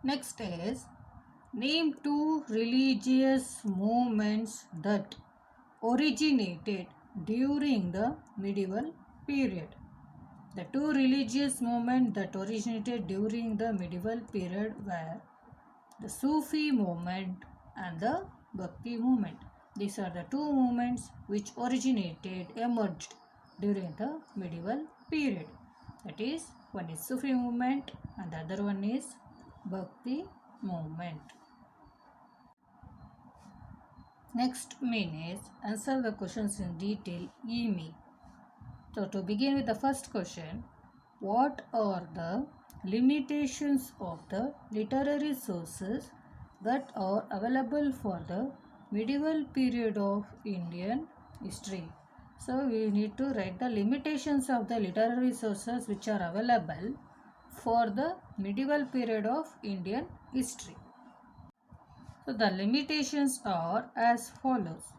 Next is name two religious movements that originated during the medieval period. The two religious movements that originated during the medieval period were the Sufi movement and the Bhakti movement. These are the two movements which emerged during the medieval period. That is, one is Sufi movement and the other one is Bhakti movement. Next main is answer the questions in detail. E-me. So to begin with the first question, what are the limitations of the literary sources that are available for the medieval period of Indian history? So we need to write the limitations of the literary sources which are available for the medieval period of Indian history. So the limitations are as follows.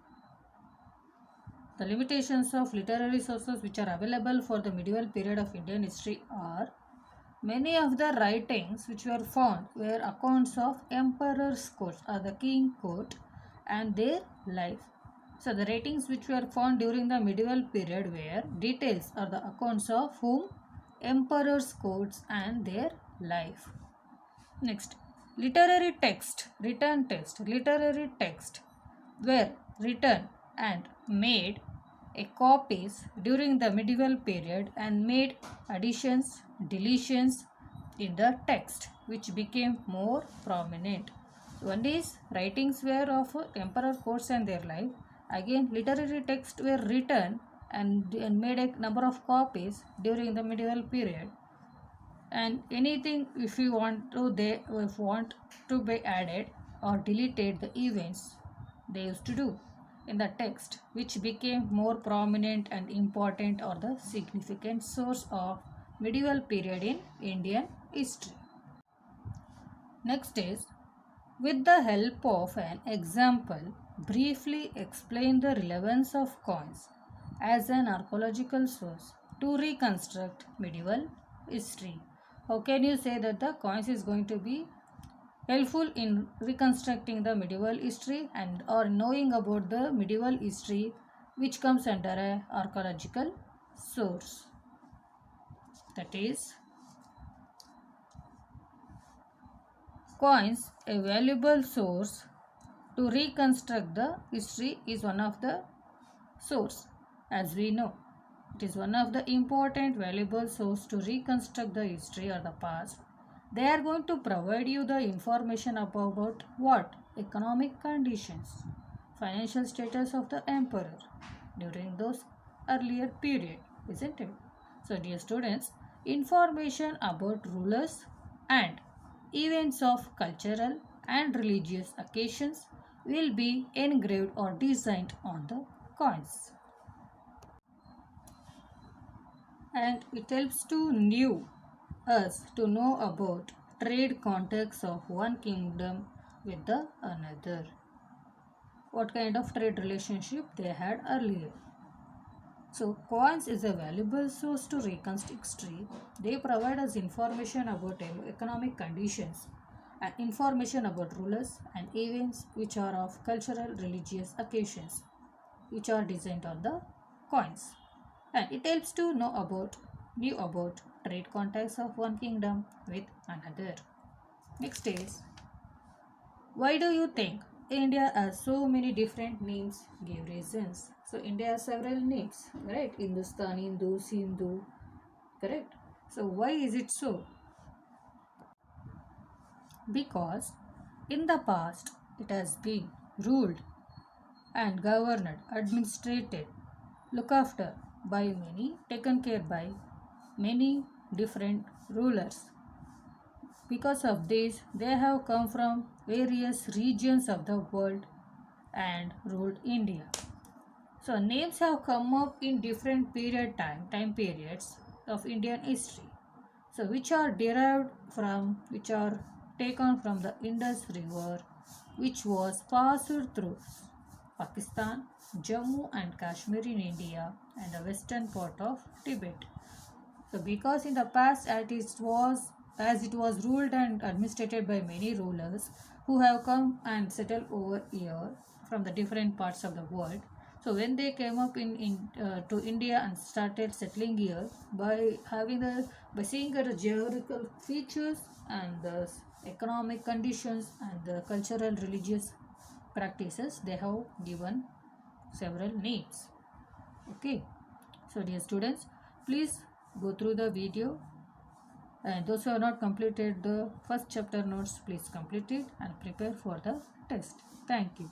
The limitations of literary sources which are available for the medieval period of Indian history are: many of the writings which were found were accounts of emperor's courts or the king court and their life. So the writings which were found during the medieval period were details or the accounts of whom emperor's courts and their life. Next, literary text were written and made a copies during the medieval period and made additions, deletions in the text which became more prominent. One is writings were of emperor courts and their life. Again, literary texts were written and made a number of copies during the medieval period. And anything if you want to be added or deleted the events they used to do in the text which became more prominent and important or the significant source of medieval period in Indian history. Next is, with the help of an example, briefly explain the relevance of coins as an archaeological source to reconstruct medieval history. How can you say that the coins is going to be helpful in reconstructing the medieval history and or knowing about the medieval history which comes under a archaeological source? That is, coins, a valuable source to reconstruct the history, is one of the source. As we know, it is one of the important valuable source to reconstruct the history or the past. They are going to provide you the information about what? Economic conditions, financial status of the emperor during those earlier period, isn't it? So dear students, information about rulers and events of cultural and religious occasions will be engraved or designed on the coins. And it helps us to know about trade contacts of one kingdom with the another. What kind of trade relationship they had earlier. So coins is a valuable source to reconstruct history. They provide us information about economic conditions and information about rulers and events which are of cultural religious occasions which are designed on the coins. And it helps to know about trade contacts of one kingdom with another. Next is, why do you think India has so many different names? Give reasons. So India has several names, right? Hindustan, Hindu, Sindhu, correct? So why is it so? Because in the past it has been ruled and governed, administrated, looked after by many, taken care by many different rulers. Because of this, they have come from various regions of the world and ruled India. So names have come up in different time periods of Indian history. So which are taken from the Indus River, which was passed through Pakistan, Jammu and Kashmir in India, and the western part of Tibet. So because in the past as it was as it was ruled and administered by many rulers who have come and settled over here from the different parts of the world. So when they came up to India and started settling here, by seeing the geographical features and the economic conditions and the cultural religious practices, they have given several names. Okay, so dear students, please go through the video, and those who have not completed the first chapter notes, please complete it and prepare for the test. Thank you.